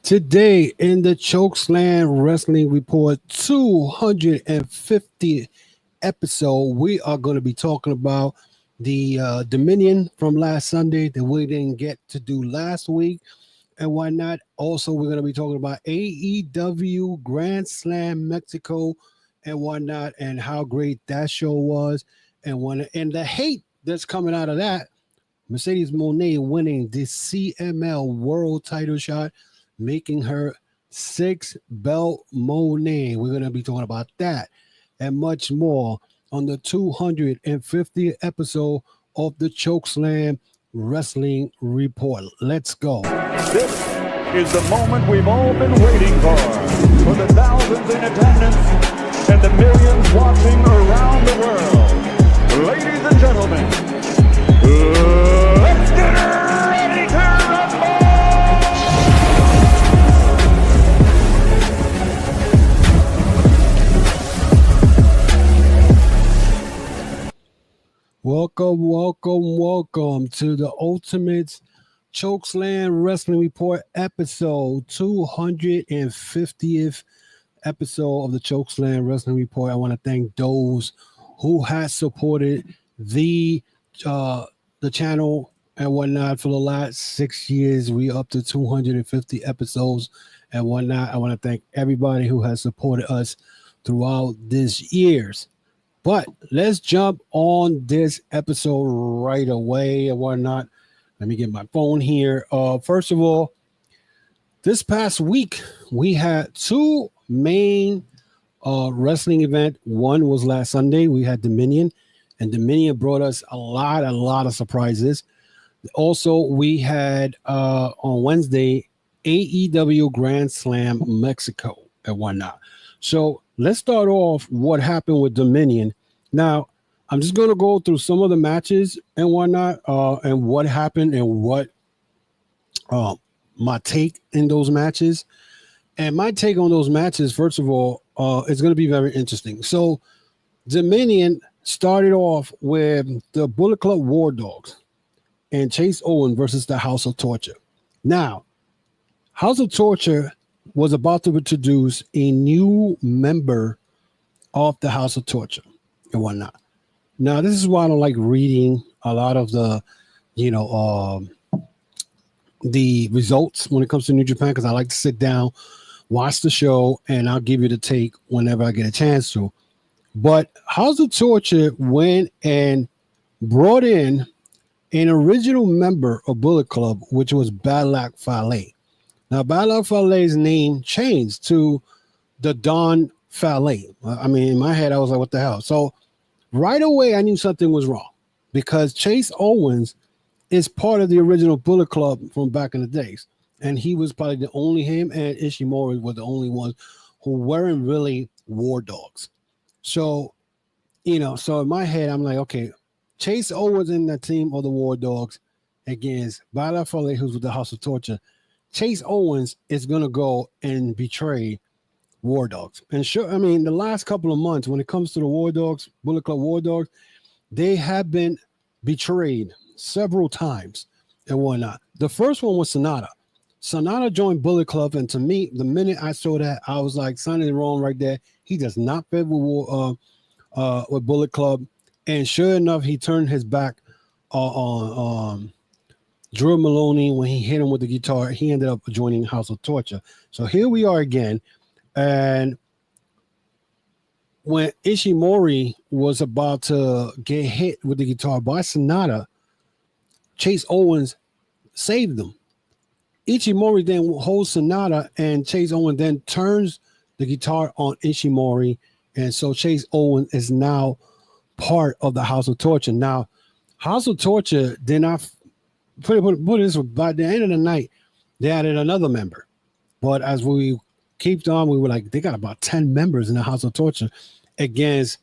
Today in the Chokeslam Wrestling Report 250 episode, we are going to be talking about the Dominion from last Sunday that we didn't get to do last week and whatnot. Also, we're going to be talking about AEW Grand Slam Mexico and whatnot and how great that show was and the hate that's coming out of that. Mercedes Moné winning the CML World Title shot, making her 6-belt Monet. We're going to be talking about that and much more on the 250th episode of the Chokeslam Wrestling Report. Let's go. This is the moment we've all been waiting for the thousands in attendance and the millions watching around the world. Ladies and gentlemen, let's get ready to rumble! Welcome to the Ultimate Chokeslam Wrestling Report episode 250th episode of the Chokeslam Wrestling Report. I want to thank those who has supported the channel and whatnot for the last 6 years. We up to 250 episodes and whatnot. I want to thank everybody who has supported us throughout these years. But let's jump on this episode right away and whatnot. Let me get my phone here. First of all, this past week, we had two main wrestling events. One was last Sunday. We had Dominion, and Dominion brought us a lot of surprises. Also, we had on Wednesday, AEW Grand Slam Mexico and whatnot. So let's start off what happened with Dominion. Now, I'm just going to go through some of the matches and whatnot, and what happened and what my take in those matches. And my take on those matches, first of all, is going to be very interesting. So Dominion started off with the Bullet Club War Dogs and Chase Owen versus the House of Torture. Now, House of Torture was about to introduce a new member of the House of Torture and whatnot. Now, this is why I don't like reading a lot of the, the results when it comes to New Japan, because I like to sit down, watch the show, and I'll give you the take whenever I get a chance to. But House of Torture went and brought in an original member of Bullet Club, which was Bad Luck Fale. Now, Bad Luck Fale's name changed to the Don Fale. I mean, in my head, I was like, what the hell? So right away, I knew something was wrong because Chase Owens is part of the original Bullet Club from back in the days. And he was probably the only, him and Ishimori were the only ones who weren't really war dogs. So, so in my head, I'm like, okay, Chase Owens in that team of the war dogs against Bad Luck Fale, who's with the House of Torture. Chase Owens is going to go and betray War Dogs. And sure, I mean, the last couple of months, when it comes to the War Dogs, Bullet Club War Dogs, they have been betrayed several times and whatnot. The first one was Sonata. Sonata joined Bullet Club, and to me, the minute I saw that, I was like, something wrong right there. He does not fit with Bullet Club. And sure enough, he turned his back on Drew Maloney when he hit him with the guitar. He ended up joining House of Torture. So here we are again. And when Ishimori was about to get hit with the guitar by Sonata, Chase Owens saved him. Ishimori then holds Sonata, and Chase Owens then turns the guitar on Ishimori. And so Chase Owens is now part of the House of Torture. Now, House of Torture did not put it this way, by the end of the night, they added another member. But as we kept on, we were like, they got about 10 members in the House of Torture against,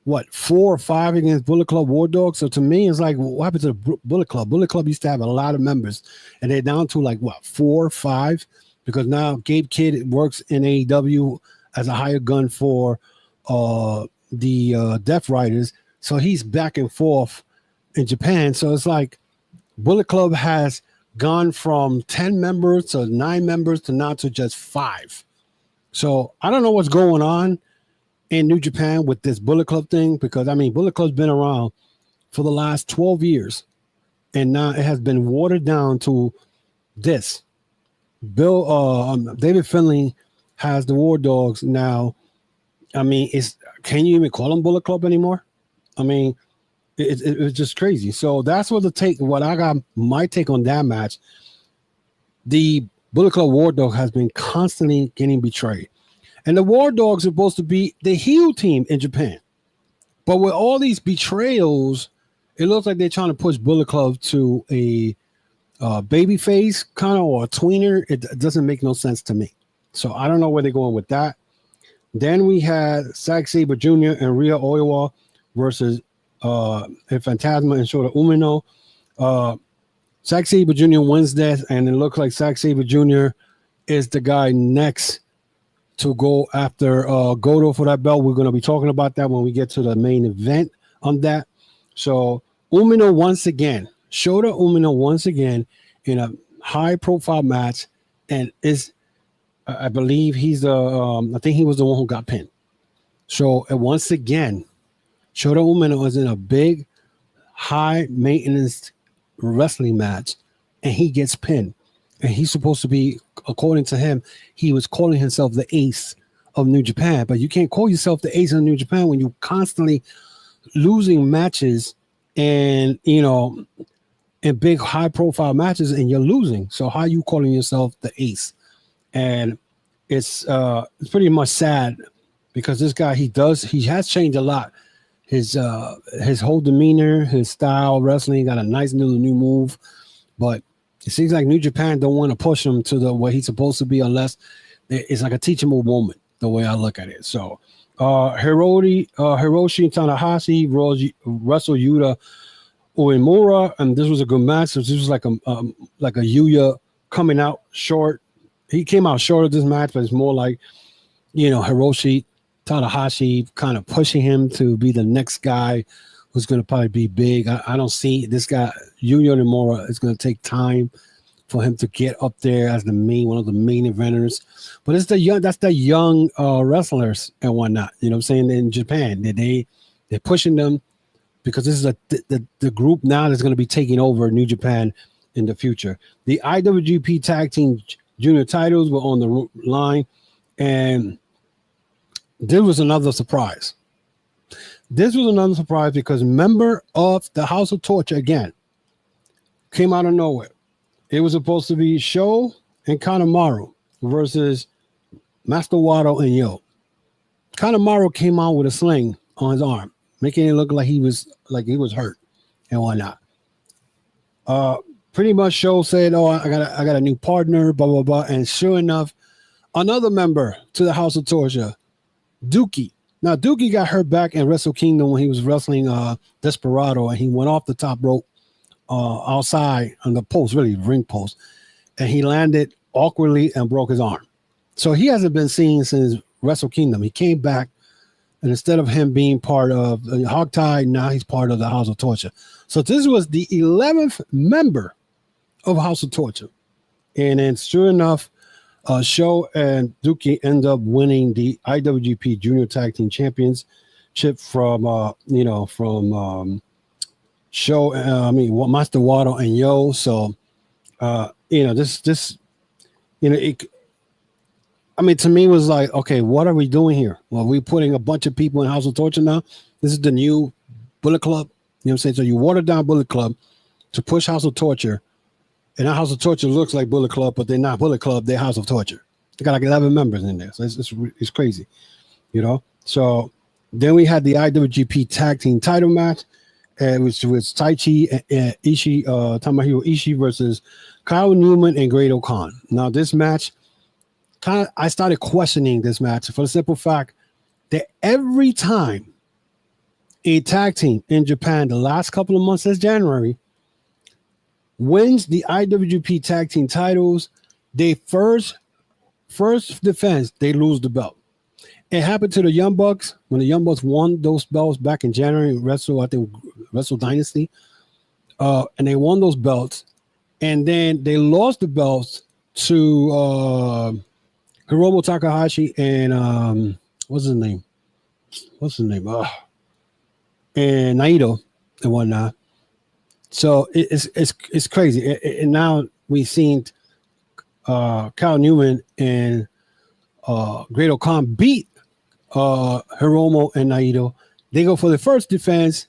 4 or 5 against Bullet Club War Dogs. So to me, it's like, what happened to the Bullet Club? Bullet Club used to have a lot of members, and they're down to 4 or 5, because now Gabe Kidd works in AEW as a hired gun for the Death Riders. So he's back and forth in Japan. So it's like Bullet Club has gone from 10 members to 9 members to now to just 5. So I don't know what's going on in New Japan with this Bullet Club thing, because I mean, Bullet Club's been around for the last 12 years, and now it has been watered down to this. David Finlay has the War Dogs now. I mean, can you even call them Bullet Club anymore? I mean, it's just crazy. So that's what I got my take on that match. The Bullet Club War Dog has been constantly getting betrayed. And the War Dogs are supposed to be the heel team in Japan. But with all these betrayals, it looks like they're trying to push Bullet Club to a baby face kind of, or a tweener. It doesn't make no sense to me. So I don't know where they're going with that. Then we had Zack Sabre Jr. and Rhea Oiwa versus Phantasma and Shota Umino. Zack Sabre Jr. wins that, and it looks like Zack Sabre Jr. is the guy next to go after Goto for that belt. We're going to be talking about that when we get to the main event on that. So Umino once again, Shota Umino once again in a high-profile match, and I believe he's I think he was the one who got pinned. So once again, Shota Umino is in a big, high-maintenance wrestling match, and he gets pinned. And he's supposed to be, according to him, he was calling himself the ace of New Japan. But you can't call yourself the ace of New Japan when you're constantly losing matches and, in big, high-profile matches, and you're losing. So how are you calling yourself the ace? And it's pretty much sad, because this guy, he has changed a lot. His whole demeanor, his style, wrestling, got a nice new move, but it seems like New Japan don't want to push him to the way he's supposed to be, unless it's like a teachable moment, the way I look at it. So Hiroshi Tanahashi wrestled Yuta Uemura, and this was a good match. So this was like a Yuya coming out short. He came out short of this match, but it's more like, Hiroshi Tanahashi kind of pushing him to be the next guy who's going to probably be big. I don't see this guy, Yuya Uemura, is going to take time for him to get up there as one of the main eventers. But that's the young wrestlers and whatnot. You know what I'm saying? In Japan, they're pushing them, because this is the group now that's going to be taking over New Japan in the future. The IWGP Tag Team Junior titles were on the line, and there was another surprise. This was another surprise, because a member of the House of Torture again came out of nowhere. It was supposed to be Sho and Kanemaru versus Master Wato and Yo. Kanemaru came out with a sling on his arm, making it look like he was hurt and whatnot. Pretty much Sho said, "Oh, I got a new partner, blah blah blah," and sure enough, another member to the House of Torture, Dookie. Now, Dookie got hurt back in Wrestle Kingdom when he was wrestling Desperado, and he went off the top rope outside on the post, really ring post, and he landed awkwardly and broke his arm. So he hasn't been seen since Wrestle Kingdom. He came back, and instead of him being part of Hogtie, now he's part of the House of Torture. So this was the 11th member of House of Torture, and then sure enough, Sho and Dookie end up winning the IWGP Junior Tag Team Championship from Sho, Master Wato and Yo. So, to me was like, okay, what are we doing here? Well, we putting a bunch of people in House of Torture now. This is the new Bullet Club. You know what I'm saying? So you watered down Bullet Club to push House of Torture. And our House of Torture looks like Bullet Club, but they're not Bullet Club. They're House of Torture. They got like 11 members in there. So it's crazy, So then we had the IWGP Tag Team title match, which was Taichi and Ishii, Tomohiro Ishii versus Kyle Newman and Great O'Khan. Now, this match, I started questioning this match for the simple fact that every time a tag team in Japan, the last couple of months since January, wins the IWGP Tag Team titles, they first defense, they lose the belt. It happened to the Young Bucks when the Young Bucks won those belts back in January, Wrestle Dynasty, and they won those belts. and then they lost the belts to Hiromu Takahashi and what's his name? And Naito and whatnot. So it's crazy. And now we've seen Kyle Newman and Great Khan beat Hiromu and Naito. They go for the first defense,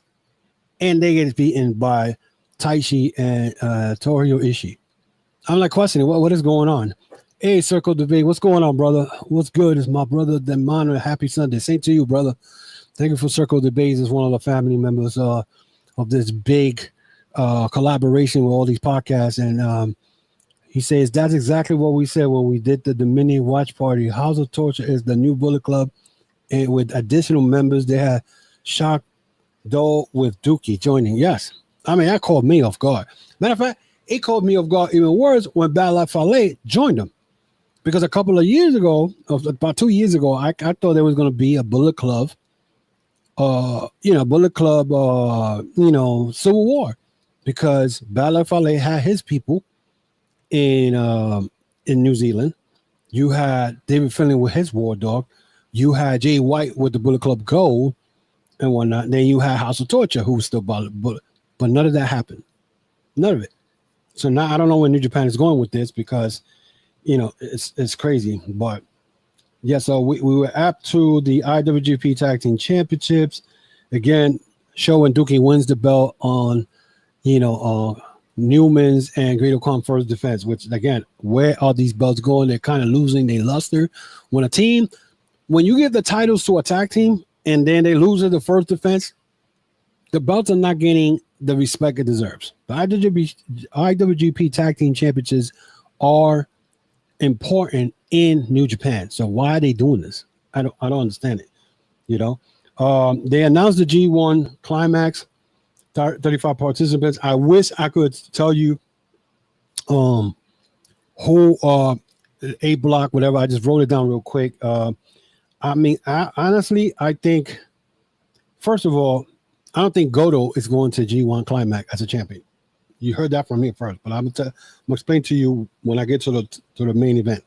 and they get beaten by Taichi and Toru Ishii. I'm like questioning what is going on. Hey, Circle Debate, what's going on, brother? What's good? It's my brother Demano. Happy Sunday. Same to you, brother. Thank you for Circle Debates as one of the family members of this big collaboration with all these podcasts. And he says that's exactly what we said when we did the Dominion watch party. House of Torture is the new Bullet Club, and with additional members, they had Shock Dole with Dookie joining. Yes, I mean that caught me off guard. Matter of fact, it caught me off guard even worse when Bad Life Fale joined them, because a couple of years ago, about 2 years ago, I thought there was going to be a Bullet Club, Bullet Club, Civil War, because Bad Life Fale had his people in New Zealand. You had David Finlay with his War Dog. You had Jay White with the Bullet Club Gold and whatnot. Then you had House of Torture, who was still Bullet, but none of that happened. None of it. So now I don't know where New Japan is going with this, because it's crazy. But yeah, so we were up to the IWGP Tag Team Championships again. Show and Dookie wins the belt on Newman's and Great Khan first defense, which again, where are these belts going? They're kind of losing their luster. When you give the titles to a tag team and then they lose at the first defense, the belts are not getting the respect it deserves. The IWGP Tag Team Championships are important in New Japan. So why are they doing this? I don't understand it. They announced the G1 Climax, 35 participants. I wish I could tell you who A block, whatever. I just wrote it down real quick. I think, first of all, I don't think Goto is going to G1 Climax as a champion. You heard that from me first, but I'm gonna explain to you when I get to the main event.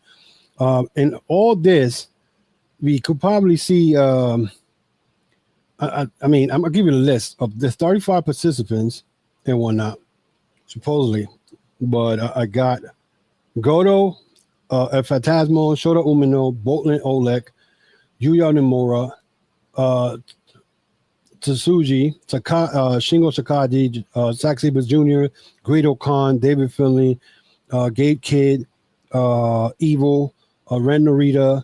In all this, we could probably see. I'm gonna give you the list of the 35 participants and whatnot, supposedly. But I got Goto, El Phantasmo, Shota Umino, Boltin Oleg, Yuya Nomura, Tsuji, Shingo Takagi, Zack Sabre Jr., Great Khan, David Finlay, Gabe Kidd, Evil, Ren Narita,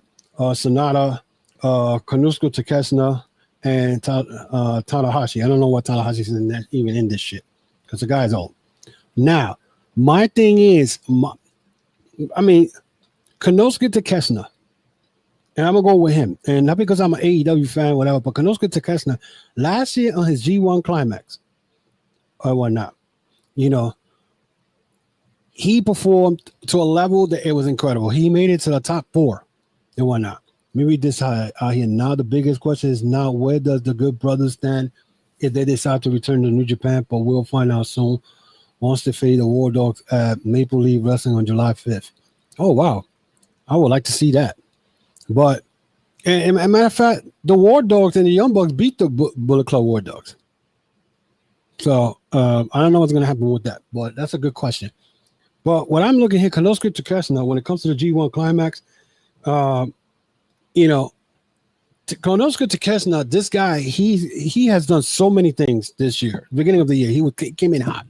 Sonata, Konosuke Takeshita, and Tanahashi. I don't know what Tanahashi's even in this shit, because the guy's old. Now, my thing is, Konosuke Takeshita, and I'm gonna go with him, and not because I'm an AEW fan, whatever. But Konosuke Takeshita, last year on his G1 Climax or whatnot, he performed to a level that it was incredible. He made it to the top 4 and whatnot. Maybe this out here. Now the biggest question is now, where does the Good Brothers stand if they decide to return to New Japan? But we'll find out soon. Once they face the War Dogs at Maple Leaf Wrestling on July 5th. Oh wow, I would like to see that. But, and matter of fact, the War Dogs and the Young Bucks beat the Bullet Club War Dogs. So I don't know what's going to happen with that, but that's a good question. But what I'm looking here, Konosuke Takeshita, when it comes to the G1 Climax, Konosuke Takeshita, this guy, he has done so many things this year. Beginning of the year, he came in hot.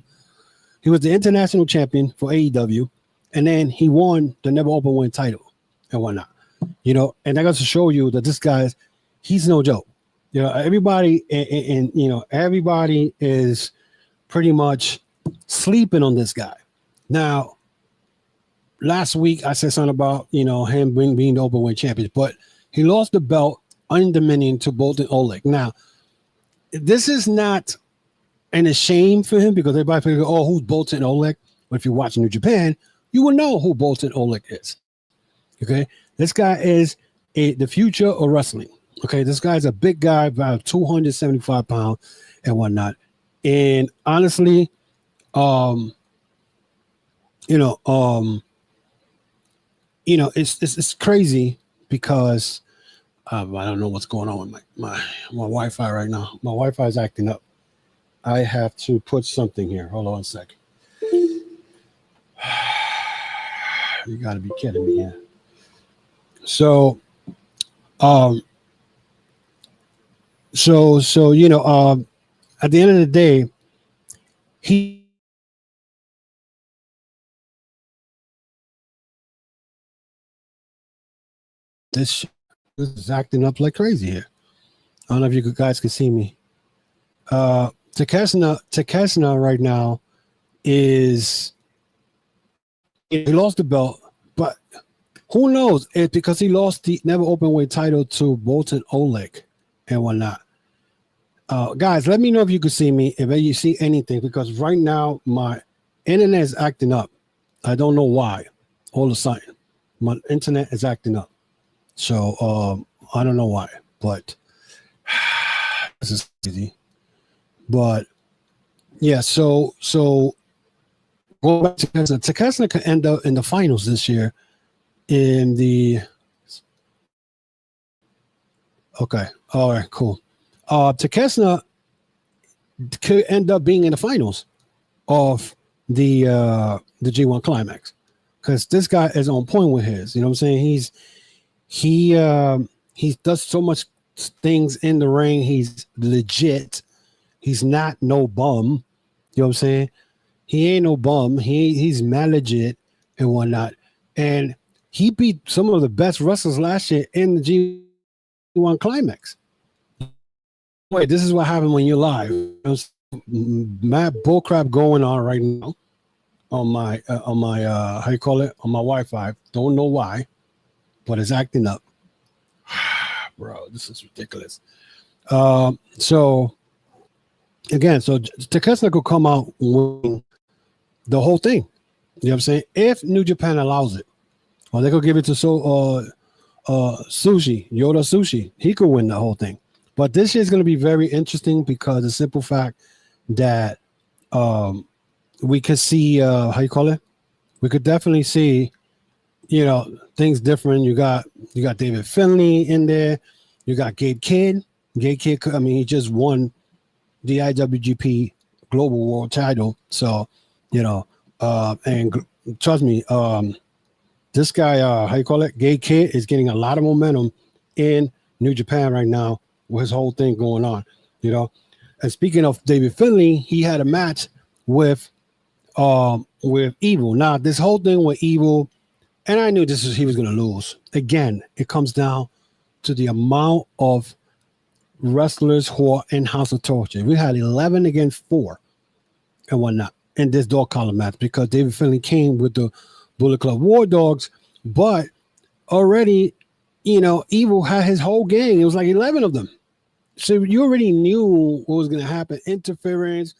He was the international champion for AEW, and then he won the Never Open Weight title and whatnot. And that goes to show you that this guy, he's no joke. Everybody everybody is pretty much sleeping on this guy. Now, last week I said something about him being the openweight champion, but he lost the belt on Dominion to Boltin Oleg. Now, this is not an shame for him, because everybody figure, oh, who's Boltin Oleg? But if you're watching New Japan, you will know who Boltin Oleg is. Okay. This guy is the future of wrestling. Okay, this guy's a big guy, about 275 pounds and whatnot. And honestly, you know, it's crazy because I don't know what's going on with my Wi-Fi right now. My Wi-Fi is acting up. I have to put something here. Hold on a second. You got to be kidding me here. So, at the end of the day, he this is acting up like crazy here. I don't know if you guys can see me. Chokeslam right now is he lost the belt, but who knows? It's because he lost the never open weight title to Bolton Oleg and whatnot. Guys, let me know if you can see me, if you see anything, because right now my internet is acting up. I don't know why. All of a sudden, my internet is acting up. So I don't know why, but this is crazy. But yeah, so going back to Chokeslam could end up in the finals this year. In the okay, all right, cool. Chokeslam could end up being in the finals of the G1 Climax because this guy is on point with his. You know what I'm saying? He does so much things in the ring. He's legit. He's not no bum. You know what I'm saying? He ain't no bum. He's mad legit and whatnot. And he beat some of the best wrestlers last year in the G1 Climax. Wait, this is what happened when you're live. Mad bullcrap going on right now on my how you call it, on my Wi-Fi. Don't know why, but it's acting up. Bro, this is ridiculous. So again, so Chokeslam could come out winning the whole thing. You know what I'm saying? If New Japan allows it, or they could give it to Yoda Sushi. He could win the whole thing. But this year is going to be very interesting because the simple fact that we could see how you call it. We could definitely see, things different. You got David Finlay in there. You got Gabe Kidd. Gabe Kidd. I mean, he just won the IWGP Global World Title. So, and trust me, this guy, how you call it, Gabe Kidd is getting a lot of momentum in New Japan right now with his whole thing going on. And speaking of David Finlay, he had a match with Evil. Now, this whole thing with Evil, and I knew he was going to lose. Again, it comes down to the amount of wrestlers who are in House of Torture. We had 11 against 4 and whatnot in this dog collar match because David Finlay came with the Bullet Club War Dogs, but already, Evil had his whole gang. It was like 11 of them. So you already knew what was going to happen. Interference,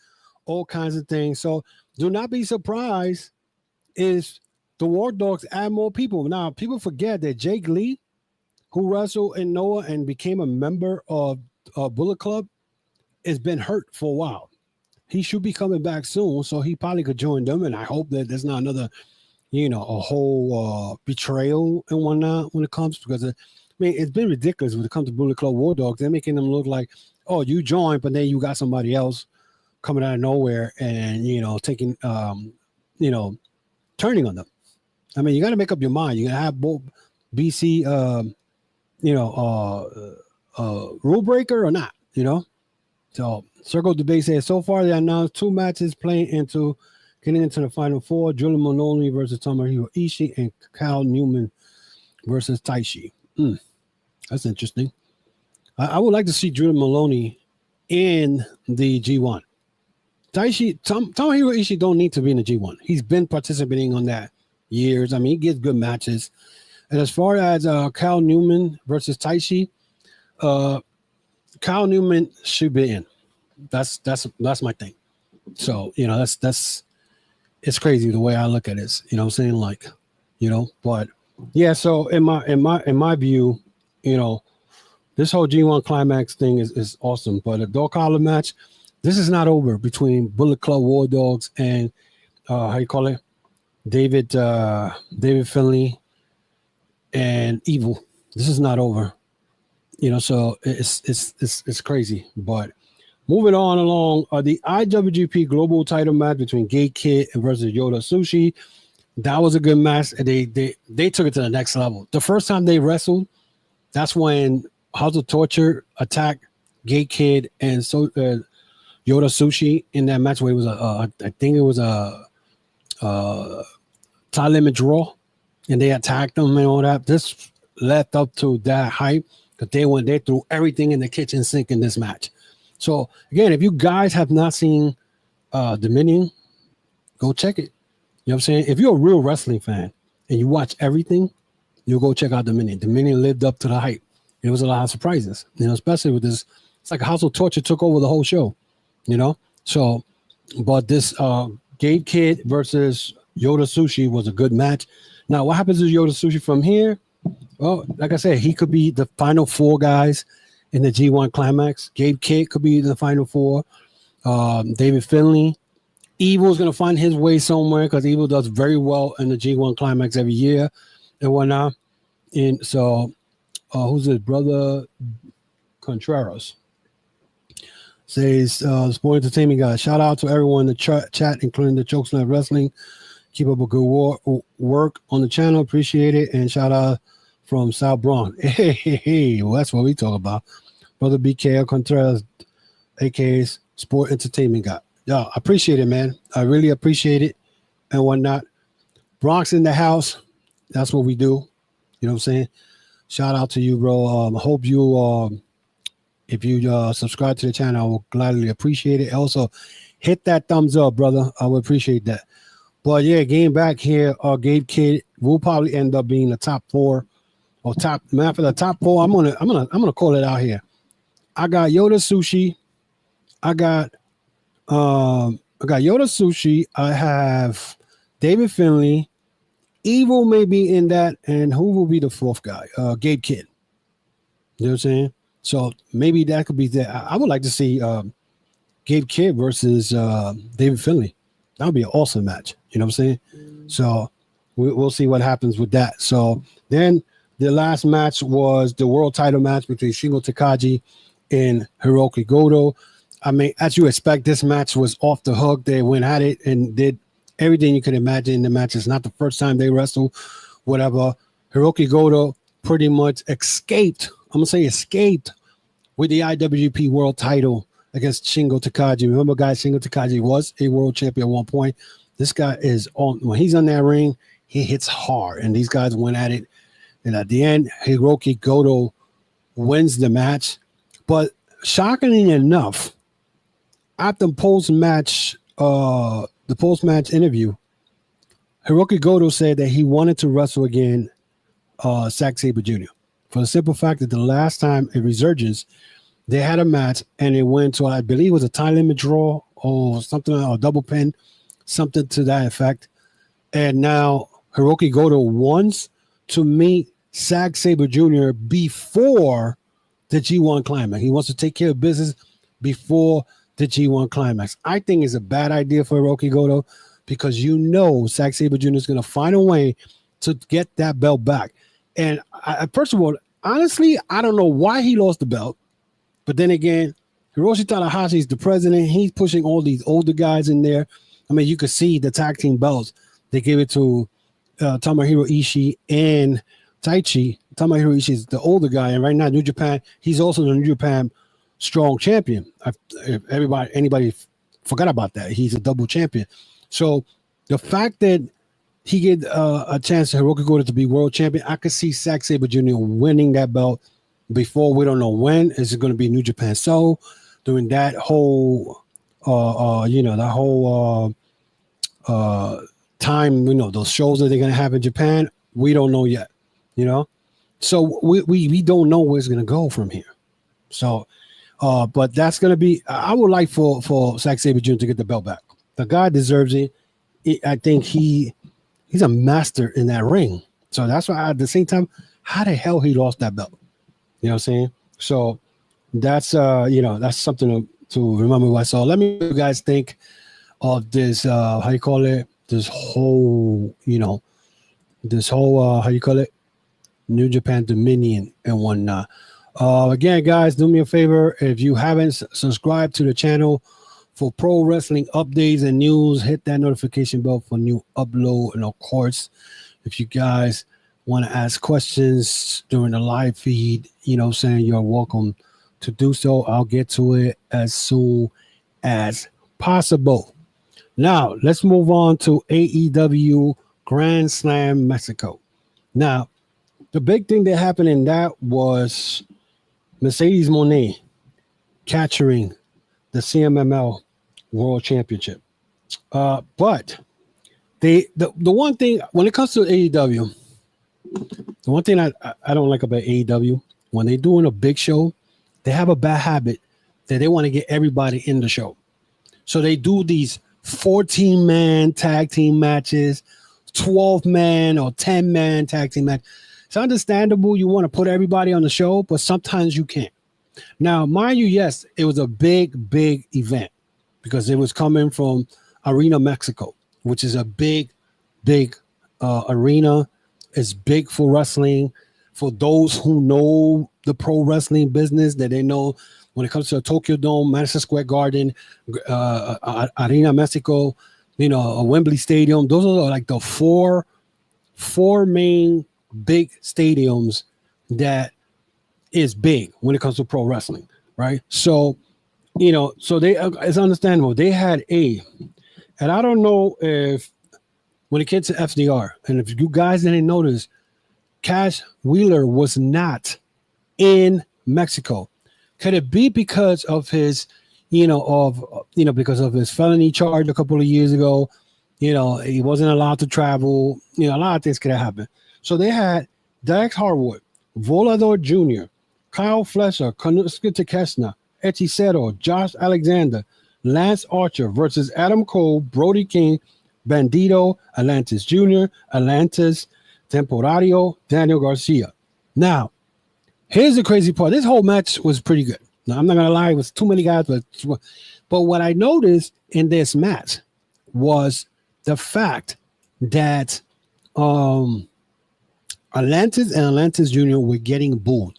all kinds of things. So do not be surprised if the War Dogs add more people. Now, people forget that Jake Lee, who wrestled in Noah and became a member of Bullet Club, has been hurt for a while. He should be coming back soon, so he probably could join them. And I hope that there's not another, a whole betrayal and whatnot when it comes, because it's been ridiculous when it comes to Bullet Club War Dogs. They're making them look like, oh, you joined, but then you got somebody else coming out of nowhere and taking turning on them. I mean, you got to make up your mind. You're gonna have both BC rule breaker or not, So Circle Debate says so far they announced 2 matches getting into the final 4: Julian Maloney versus Tomohiro Ishii and Cal Newman versus Taishi. That's interesting. I would like to see Julian Maloney in the G1. Tomohiro Ishii don't need to be in the G1. He's been participating on that years. I mean, he gets good matches. And as far as Cal Newman versus Taishi, Cal Newman should be in. That's my thing. So that's it's crazy the way I look at this. I'm saying, like, but yeah. So in my view, this whole G1 Climax thing is awesome. But a dog collar match, this is not over between Bullet Club War Dogs and how you call it, David Finley and Evil. This is not over. So it's crazy. But moving on along, the IWGP Global Title match between Gabe Kidd and versus Yota Tsuji. That was a good match. They took it to the next level. The first time they wrestled, that's when House of Torture attacked Gabe Kidd and Yota Tsuji in that match where it was I think it was a time limit draw, and they attacked them and all that. This led up to that hype because they threw everything in the kitchen sink in this match. So again, if you guys have not seen Dominion, go check it. You know what I'm saying? If you're a real wrestling fan and you watch everything, you'll go check out Dominion. Dominion lived up to the hype. There was a lot of surprises, especially with this. It's like House of Torture took over the whole show, So, but this Gabe Kidd versus Yota Tsuji was a good match. Now, what happens to Yota Tsuji from here? Well, like I said, he could be the final 4 guys in the G1 Climax. Gabe Kidd could be the final 4. David Finley. Evil is going to find his way somewhere because Evil does very well in the G1 Climax every year and whatnot. And so, who's his brother? Contreras says, Sport Entertainment guys, shout out to everyone in the chat, including the Chokeslam Wrestling. Keep up a good work on the channel. Appreciate it. And shout out from South Bronx. Hey, well, that's what we talk about. Brother BK Contreras, aka Sport Entertainment guy. Yeah, I appreciate it, man. I really appreciate it and whatnot. Bronx in the house. That's what we do. You know what I'm saying? Shout out to you, bro. I hope you, if you subscribe to the channel, I will gladly appreciate it. Also, hit that thumbs up, brother. I would appreciate that. But yeah, getting back here, Gabe Kidd will probably end up being the top 4 or top man for the top 4. I'm gonna call it out here. I got Yota Tsuji. I got Yota Tsuji. I have David Finley. Evil may be in that, and who will be the 4th guy? Gabe Kidd. You know what I'm saying? So maybe that could be there. I would like to see Gabe Kidd versus David Finley. That would be an awesome match. You know what I'm saying? So we'll see what happens with that. So then the last match was the world title match between Shingo Takagi and Hiroki Goto. I mean, as you expect, this match was off the hook. They went at it and did everything you could imagine in the match. It's not the first time they wrestled, whatever. Hiroki Goto pretty much escaped. I'm going to say escaped with the IWGP world title against Shingo Takagi. Remember, guys, Shingo Takagi was a world champion at one point. This guy is on, when he's on that ring, he hits hard. And these guys went at it. And at the end, Hiroki Goto wins the match. But shockingly enough, at the post-match interview, Hiroki Goto said that he wanted to wrestle again Zack Sabre Jr. for the simple fact that the last time at Resurgence, they had a match and it went to, I believe it was a time limit draw or something, or double pin, something to that effect. And now Hiroki Goto wants to meet Zack Sabre Jr. before the G1 Climax. He wants to take care of business before the G1 Climax. I think it's a bad idea for Hiroki Goto because Zack Sabre Jr. is going to find a way to get that belt back. And first of all, honestly, I don't know why he lost the belt. But then again, Hiroshi Tanahashi is the president. He's pushing all these older guys in there. I mean, you could see the tag team belts. They gave it to Tomohiro Ishii and Taichi. Tomohiro Ishii is the older guy. And right now, New Japan, he's also the New Japan strong champion. If anybody forgot about that, he's a double champion. So the fact that he get a chance to Hiroki Goto to be world champion, I could see Zack Sabre Jr. winning that belt before. We don't know when. Is it going to be New Japan Soul during that whole that whole time, those shows that they're going to have in Japan? We don't know yet, so we don't know where it's going to go from here. So but that's going to be, I would like for Zack Sabre Jr. to get the belt back. The guy deserves it. I think he's a master in that ring. So that's why at the same time, how the hell he lost that belt? You know what I'm saying? So that's that's something to remember. So let me know what you guys think of this the this whole, how you call it, New Japan Dominion and whatnot. Again, guys, do me a favor. If you haven't subscribed to the channel for pro wrestling updates and news, hit that notification bell for new upload. And of course, if you guys want to ask questions during the live feed, you're welcome to do so. I'll get to it as soon as possible. Now, let's move on to AEW Grand Slam Mexico. Now, the big thing that happened in that was Mercedes Moné capturing the CMML World Championship. But the one thing, when it comes to AEW, the one thing I don't like about AEW, when they're doing a big show, they have a bad habit that they want to get everybody in the show. So they do these 14-man tag team matches, 12-man or 10-man tag team match. It's understandable you want to put everybody on the show, but sometimes you can't. Now, mind you, yes, it was a big event because it was coming from Arena Mexico, which is a big arena. It's big for wrestling. For those who know the pro wrestling business, that they know when it comes to the Tokyo Dome, Madison Square Garden, Arena Mexico, a Wembley Stadium. Those are like the four main big stadiums that is big when it comes to pro wrestling, right? So, so it's understandable. They had and I don't know if when it came to FDR, and if you guys didn't notice, Cash Wheeler was not in Mexico. Could it be because of his, because of his felony charge a couple of years ago? He wasn't allowed to travel. A lot of things could have happened. So they had Dax Harwood, Volador Jr., Kyle Fletcher, Konosuke Takeshita, Hechicero, Josh Alexander, Lance Archer versus Adam Cole, Brody King, Bandito, Atlantis Jr., Atlantis, Temporario, Daniel Garcia. Now, here's the crazy part. This whole match was pretty good. Now, I'm not going to lie. It was too many guys. But what I noticed in this match was the fact that Atlantis and Atlantis Jr. were getting booed.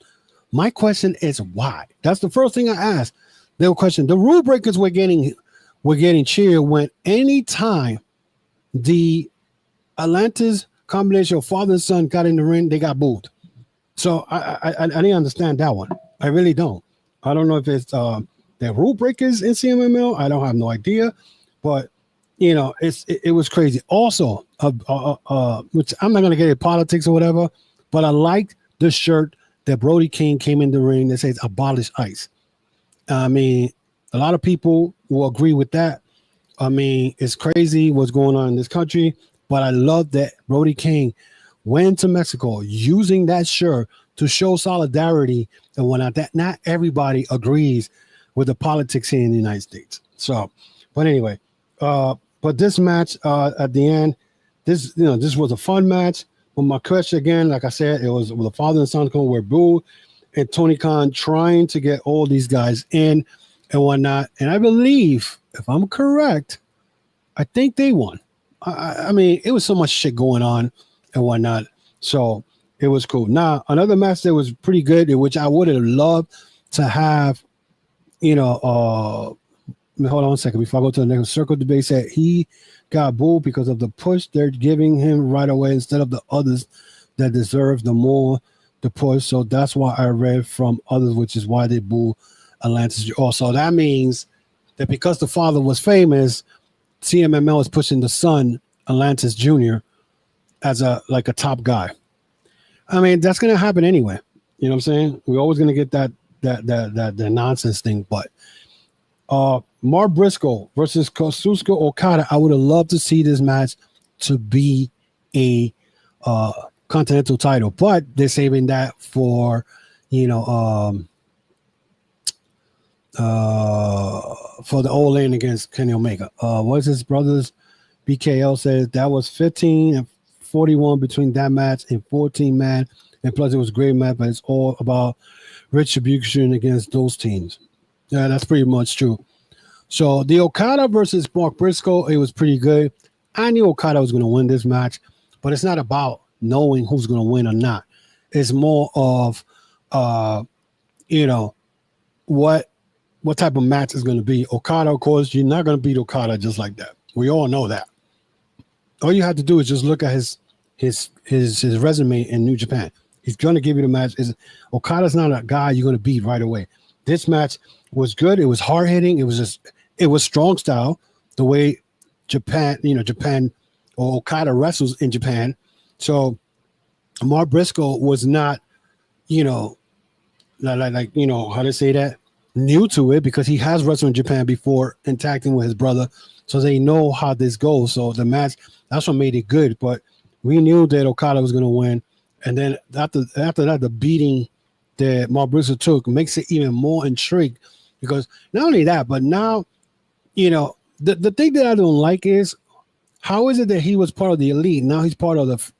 My question is why? That's the first thing I asked. They were questioning. The rule breakers were getting cheered when any time the Atlantis combination of father and son got in the ring, they got booed. So I didn't understand that one. I really don't. I don't know if it's the rule breakers in CMML. I don't have no idea, but it was crazy. Also, which I'm not gonna get into politics or whatever, but I liked the shirt that Brody King came in the ring that says "Abolish ICE." I mean, a lot of people will agree with that. I mean, it's crazy what's going on in this country, but I love that Brody King went to Mexico using that shirt to show solidarity and whatnot. That not everybody agrees with the politics here in the United States. So, but anyway, but this match at the end, this was a fun match. But my question again, like I said, it was the father and son were booed, and Tony Khan trying to get all these guys in and whatnot. And I believe, if I'm correct, I think they won. I mean, it was so much shit going on and whatnot. So it was cool. Now, another match that was pretty good, in which I would have loved to have, hold on a second before I go to the next. Circle Debate said he got booed because of the push they're giving him right away instead of the others that deserve the push. So that's why I read from others, which is why they boo Atlantis. Also, that means that because the father was famous, CMML is pushing the son, Atlantis Jr., as a top guy. I mean, that's gonna happen anyway. You know what I'm saying? We're always gonna get that nonsense thing. But Mark Briscoe versus Kazuchika Okada, I would have loved to see this match to be a continental title, but they're saving that for for the All In against Kenny Omega. What's his brothers? BKL says that was 15 and 41 between that match and 14 man, and plus it was a great match, but it's all about retribution against those teams. Yeah, that's pretty much true. So the Okada versus Mark Briscoe, it was pretty good. I knew Okada was going to win this match, but it's not about knowing who's going to win or not. It's more of, what type of match is going to be. Okada, of course, you're not going to beat Okada just like that. We all know that. All you have to do is just look at his resume in New Japan. He's going to give you the match. Okada's not a guy you're going to beat right away. This match was good. It was hard hitting. It was strong style, the way Japan or Okada wrestles in Japan. So Mark Briscoe was not, how to say that, new to it, because he has wrestled in Japan before, interacting with his brother, so they know how this goes. So the match, that's what made it good. But we knew that Okada was going to win, and then after that, the beating that Mark Briscoe took makes it even more intrigued, because not only that, but now, the thing that I don't like is, how is it that he was part of the Elite, now he's part of the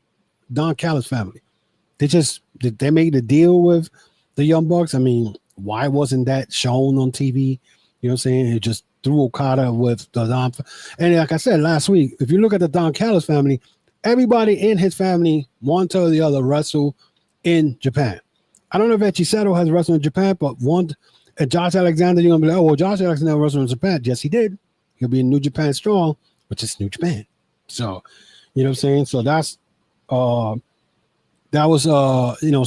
Don Callis family? Did they make the deal with the Young Bucks? I mean, why wasn't that shown on TV? You know what I'm saying? It just threw Okada with the Don. And like I said last week, if you look at the Don Callis family, everybody in his family, one to the other, wrestle in Japan. I don't know if Echisato has wrestled in Japan, but Josh Alexander, you're going to be like, oh, well, Josh Alexander wrestled in Japan. Yes, he did. He'll be in New Japan Strong, which is New Japan. So, you know what I'm saying? So that was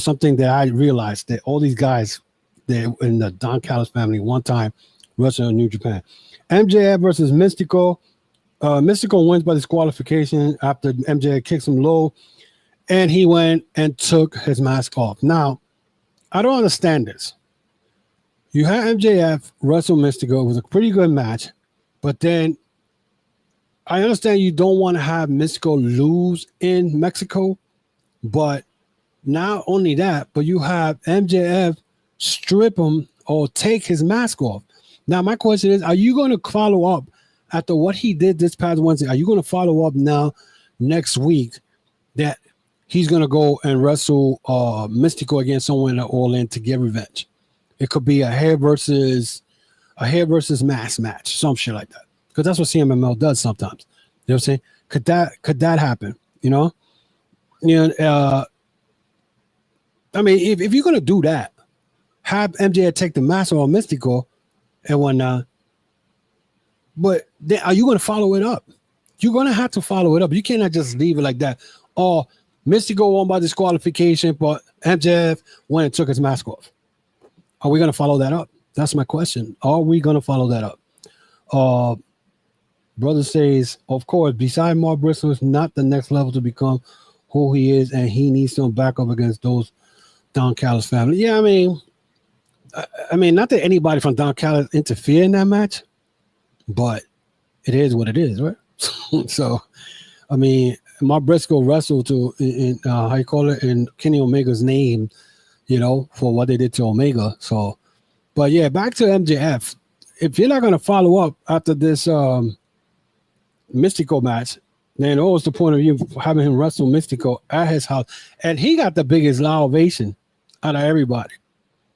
something that I realized, that all these guys that in the Don Callis family one time wrestled in New Japan. MJF versus Mystico. Mystico wins by disqualification after MJF kicks him low, and he went and took his mask off. Now, I don't understand this. You had MJF wrestle Mystico. It was a pretty good match, but then I understand you don't want to have Mystico lose in Mexico, but not only that, but you have MJF strip him or take his mask off. Now, my question is, are you going to follow up after what he did this past Wednesday? Are you going to follow up now next week that he's going to go and wrestle Mystico against someone at All In to get revenge? It could be a hair versus mask match, some shit like that. Because that's what CMML does sometimes. You know what I'm saying? Could that happen? I mean, if you're going to do that, have MJF take the mask off Mystico and whatnot. But then, are you going to follow it up? You're going to have to follow it up. You cannot just leave it like that. Oh, Mystico won by disqualification, but MJF went and took his mask off. Are we going to follow that up? That's my question. Are we going to follow that up? Brother says, of course, beside Mark Briscoe is not the next level to become who he is, and he needs some backup against those Don Callis family. Yeah, I mean, not that anybody from Don Callis interfere in that match, but it is what it is, right? So, I mean, Mark Briscoe wrestled in how you call it, in Kenny Omega's name, for what they did to Omega. So, but yeah, back to MJF. If you're not going to follow up after this Mystico match, then what was the point of you having him wrestle Mystico at his house? And he got the biggest loud ovation out of everybody.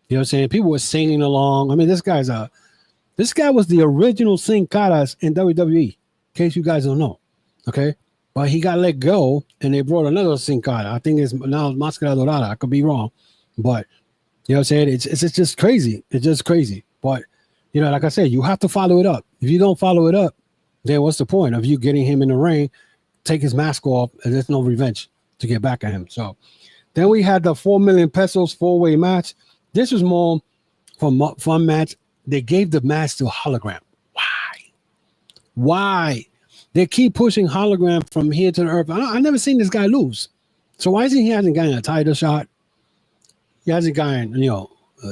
You know what I'm saying? People were singing along. I mean, this guy was the original Sin Caras in WWE, in case you guys don't know. Okay? But he got let go, and they brought another Sin Cara. I think it's now Máscara Dorada. I could be wrong. But, you know what I'm saying? It's just crazy. It's just crazy. But, like I said, you have to follow it up. If you don't follow it up, then what's the point of you getting him in the ring, take his mask off, and there's no revenge to get back at him? So then we had the 4 million pesos 4-way match. This was more fun match. They gave the match to Hologram. Why? They keep pushing Hologram from here to the earth. I never seen this guy lose. So why is he hasn't gotten a title shot? He hasn't gotten,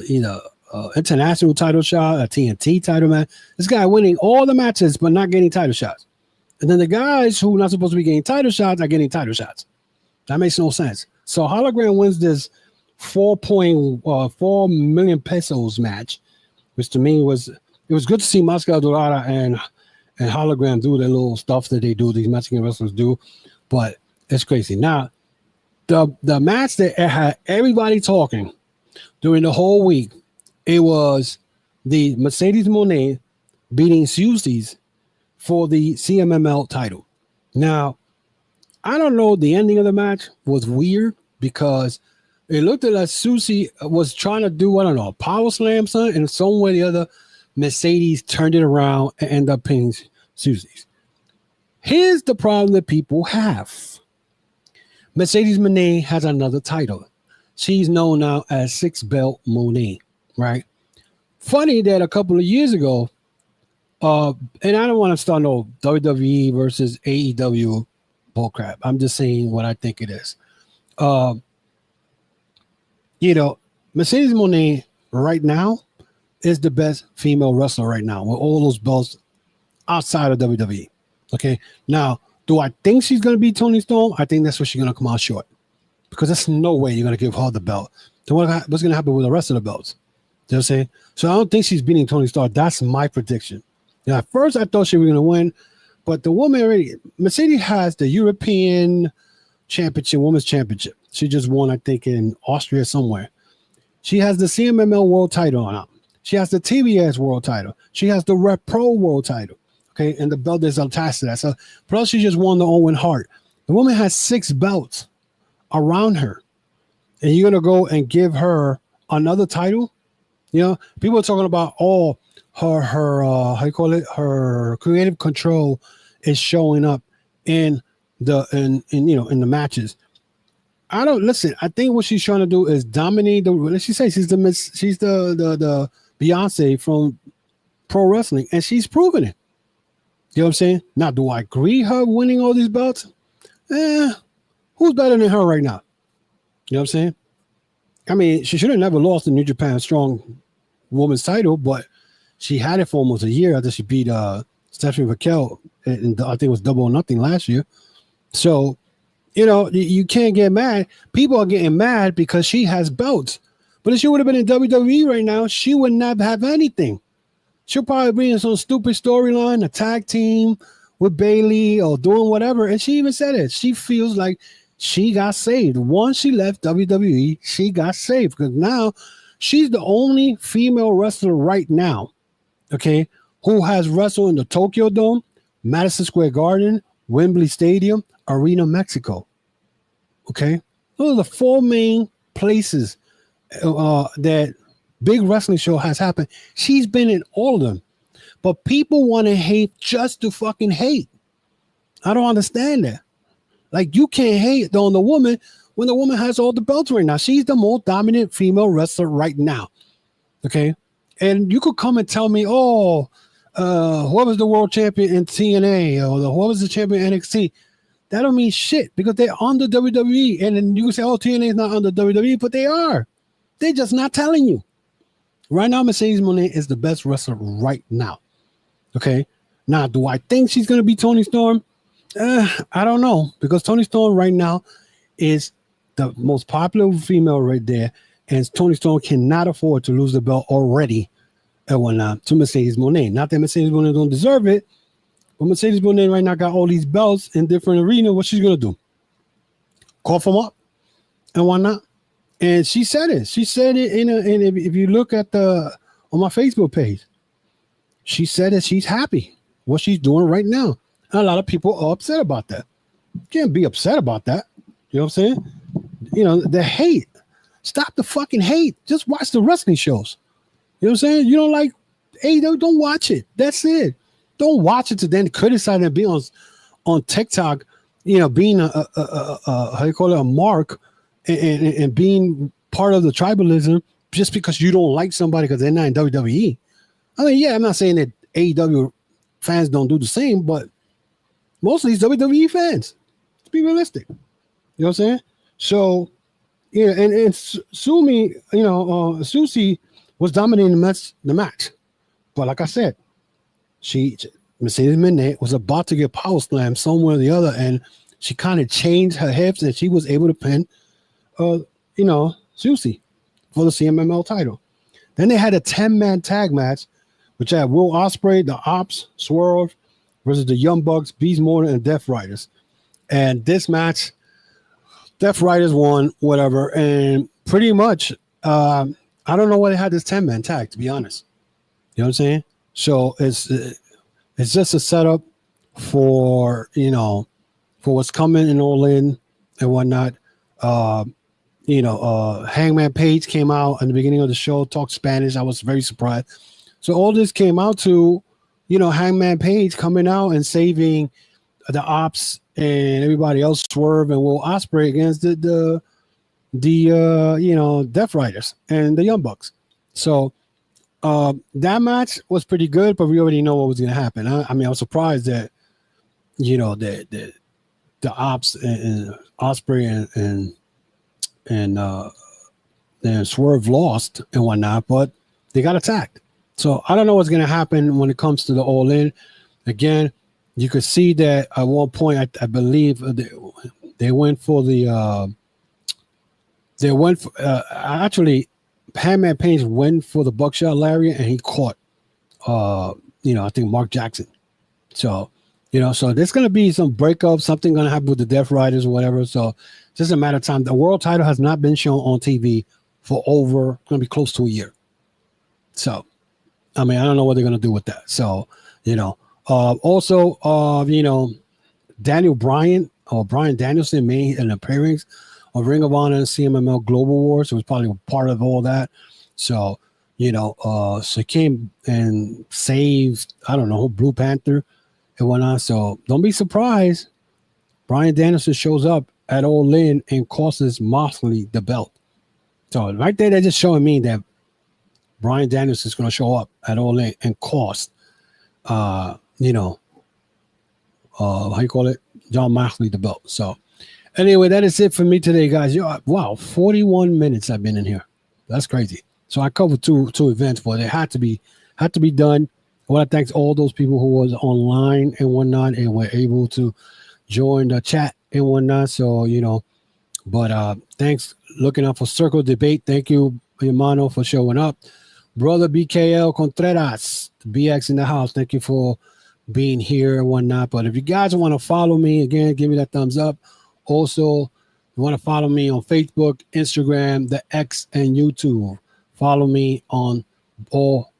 either international title shot, a TNT title match. This guy winning all the matches, but not getting title shots. And then the guys who are not supposed to be getting title shots are getting title shots. That makes no sense. So Hologram wins this 4 million pesos match, which to me was good to see Máscara Dorada and Hologram do their little stuff that they do, these Mexican wrestlers do, but it's crazy. Now, the match that had everybody talking during the whole week, it was the Mercedes Moné beating Susie's for the CMML title. Now, I don't know. The ending of the match was weird because it looked like Susie was trying to do, I don't know, a power slam, something, and some way or the other, Mercedes turned it around and ended up pinning Susie's. Here's the problem that people have. Mercedes Moné has another title. She's known now as 6-belt Moné, right? Funny that a couple of years ago, and I don't want to start no WWE versus AEW bullcrap. I'm just saying what I think it is. Mercedes Moné right now is the best female wrestler right now with all those belts outside of WWE. Okay. Now, do I think she's going to beat Toni Storm? I think that's where she's going to come out short because there's no way you're going to give her the belt. So what's going to happen with the rest of the belts? You know what I'm saying? So I don't think she's beating Toni Storm. That's my prediction. Now, at first, I thought she was going to win, but the woman already, Mercedes has the European Championship, Women's Championship. She just won, I think, in Austria somewhere. She has the CMML World title on her. She has the TBS World title. She has the Rep Pro World title. Okay, and the belt is attached to that. So, plus she just won the Owen Hart. The woman has 6 belts around her, and you're gonna go and give her another title? You know, people are talking about her how you call it? Her creative control is showing up in the matches. I don't listen. I think what she's trying to do is dominate the. Let's just say she's the Beyonce from pro wrestling, and she's proven it. You know what I'm saying? Now, do I agree her winning all these belts? Who's better than her right now? You know what I'm saying? I mean, she should have never lost the New Japan Strong Women's title, but she had it for almost a year after she beat Stephanie Raquel, and I think it was Double or Nothing last year. So, you can't get mad. People are getting mad because she has belts. But if she would have been in WWE right now, she would not have anything. She'll probably be in some stupid storyline, a tag team with Bayley or doing whatever. And she even said it. She feels like she got saved. Once she left WWE, she got saved because now she's the only female wrestler right now, okay, who has wrestled in the Tokyo Dome, Madison Square Garden, Wembley Stadium, Arena, Mexico. Okay, those are the 4 main places that big wrestling show has happened. She's been in all of them, but people want to hate just to fucking hate. I don't understand that. Like, you can't hate on the woman when the woman has all the belts right now. She's the most dominant female wrestler right now. Okay, and you could come and tell me, what was the world champion in TNA or what was the champion in NXT? That don't mean shit because they're under WWE. And then you can say, TNA is not under WWE, but they are. They're just not telling you. Right now, Mercedes Moné is the best wrestler right now. Okay. Now, do I think she's going to be Toni Storm? I don't know, because Toni Storm right now is the most popular female right there, and Toni Storm cannot afford to lose the belt already at one time to Mercedes Moné. Not that Mercedes Moné don't deserve it, but Mercedes Moné right now got all these belts in different arenas. What she's going to do? Cough them up? And why not? And she said it. She said it if you look at on my Facebook page, she said that she's happy what she's doing right now. And a lot of people are upset about that. You can't be upset about that. You know what I'm saying? The hate. Stop the fucking hate. Just watch the wrestling shows. You know what I'm saying? You don't like AEW, don't watch it. That's it. Don't watch it to then criticize and be on TikTok, being a mark and being part of the tribalism just because you don't like somebody because they're not in WWE. I mean, yeah, I'm not saying that AEW fans don't do the same, but most of these WWE fans, let's be realistic. You know what I'm saying? So, yeah, and Susie was dominating the match. But like I said, Mercedes Moné was about to get power slammed somewhere or the other, and she kind of changed her hips, and she was able to pin Susie for the CMML title. Then they had a 10-man tag match, which had Will Ospreay, the Ops, Swerve versus the Young Bucks, Beast Morton, and Death Riders. And this match, Death Riders won, whatever. And pretty much, I don't know why they had this 10-man tag, to be honest. You know what I'm saying? So it's just a setup for, for what's coming in All In and whatnot. Hangman Page came out in the beginning of the show, talked Spanish. I was very surprised. So all this came out to, Hangman Page coming out and saving the Ops and everybody else, Swerve and Will Ospreay against the Death Riders and the Young Bucks. So that match was pretty good, but we already know what was going to happen. I was surprised that, the Ops and Ospreay and Swerve lost and whatnot, but they got attacked. So I don't know what's going to happen when it comes to the All In. Again, you could see that at one point, I believe they went for the actually Hangman Page went for the buckshot lariat and he caught I think Mark Jackson. So so there's going to be some breakup, something going to happen with the Death Riders or whatever. So just a matter of time. The world title has not been shown on TV for going to be close to a year. So, I don't know what they're going to do with that. So, Daniel Bryan or Bryan Danielson made an appearance on Ring of Honor and CMLL Global Wars. So it was probably part of all that. So, so he came and saved, Blue Panther and whatnot. So don't be surprised. Bryan Danielson shows up at All In and costs Moxley the belt. So right there, they're just showing me that Bryan Danielson is going to show up at All In and cost, how you call it, John Moxley the belt. So anyway, that is it for me today, guys. Wow, 41 minutes I've been in here. That's crazy. So I covered two events, but it had to be done. I want to thank all those people who was online and whatnot and were able to join the chat and whatnot. So, but thanks looking out for Circle Debate. Thank you, hermano, for showing up. Brother BKL Contreras, BX in the house. Thank you for being here and whatnot. But if you guys want to follow me, again, give me that thumbs up. Also, you want to follow me on Facebook, Instagram, the X, and YouTube. Follow me on all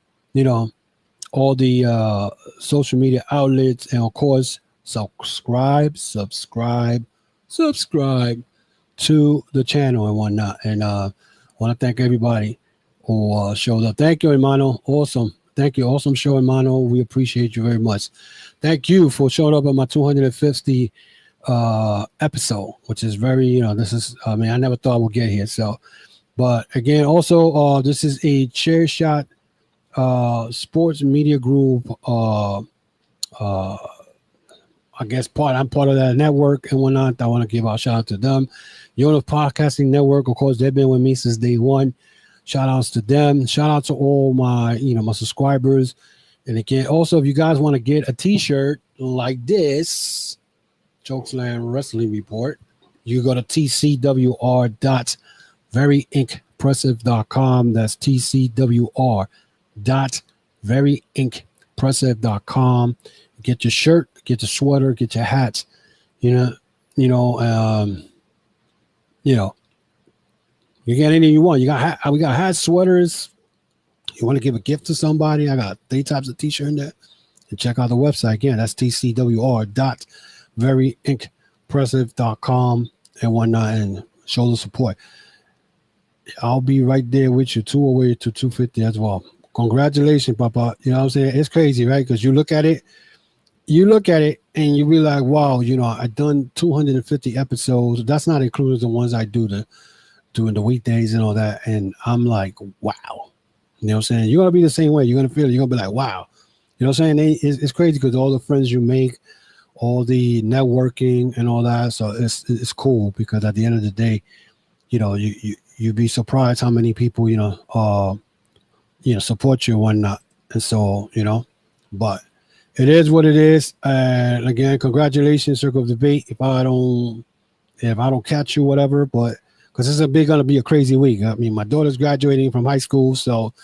the social media outlets, and of course, subscribe to the channel and whatnot. And I want to thank everybody who showed up. Thank you, hermano. Awesome. Thank you. Awesome show, hermano. We appreciate you very much. Thank you for showing up on my 250 episode, which is very, this is, I never thought I would get here. So, but again, also, this is a Chair Shot sports media group. I guess I'm part of that network and whatnot. I want to give a shout out to them. Yoda Podcasting Network, of course, they've been with me since day one. Shout outs to them. Shout out to all my, my subscribers. And again, also, if you guys want to get a t-shirt like this, Chokeslam Wrestling Report, you go to tcwr.veryimpressive.com. That's tcwr.veryimpressive.com. Get your shirt, get your sweater, get your hats. You get anything you want. We got hats, sweaters. You want to give a gift to somebody? I got 3 types of t-shirt in there. And check out the website again. That's tcwr.veryimpressive.com and whatnot, and show the support. I'll be right there with you, 2 away to 250 as well. Congratulations, Papa. You know what I'm saying? It's crazy, right? Because you look at it and you be like, wow, I've done 250 episodes. That's not including the ones I do during the weekdays and all that. And I'm like, wow. You know what I'm saying? You're going to be the same way. You're going to feel it. You're going to be like, wow. You know what I'm saying? It's crazy because all the friends you make, all the networking and all that. So it's cool because at the end of the day, you'd be surprised how many people, support you and whatnot. And so, but it is what it is. And again, congratulations, Circle of Debate. If I don't catch you, whatever, but because this is going to be a crazy week. My daughter's graduating from high school, so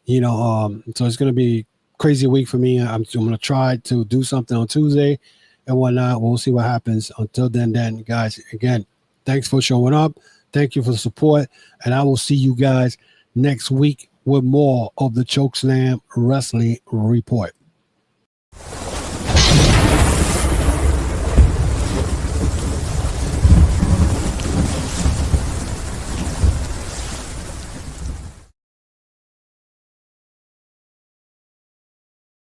so it's going to be a crazy week for me. I'm going to try to do something on Tuesday and whatnot. We'll see what happens. Until then, guys, again, thanks for showing up. Thank you for the support, and I will see you guys next week with more of the Chokeslam Wrestling Report.